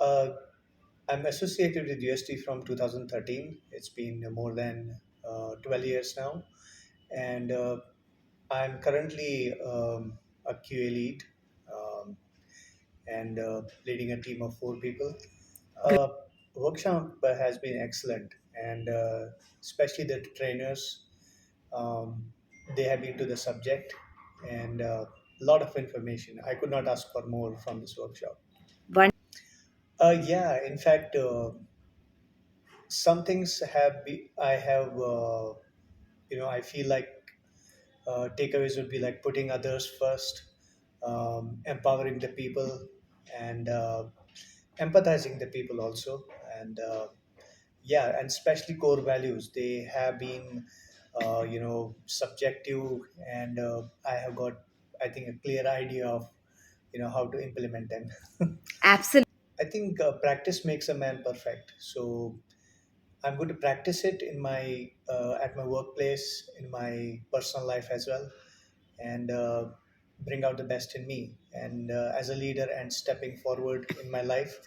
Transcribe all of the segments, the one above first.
Uh, I'm associated with UST from 2013. It's been more than 12 years now. And I'm currently a QA lead um, and leading a team of 4 people. Uh, Workshop has been excellent, and especially the trainers, um, they have been to the subject and a lot of information. I could not ask for more from this workshop. One. Yeah, in fact, some things I have, I feel like takeaways would be like putting others first, empowering the people, and empathizing the people also. And yeah, and especially core values. They have been, subjective, and I have got, I think, a clear idea of, how to implement them. Absolutely. I think practice makes a man perfect. So I'm going to practice it in my at my workplace, in my personal life as well, and bring out the best in me. And as a leader and stepping forward in my life,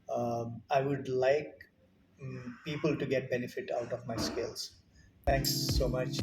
I would like people to get benefit out of my skills. Thanks so much.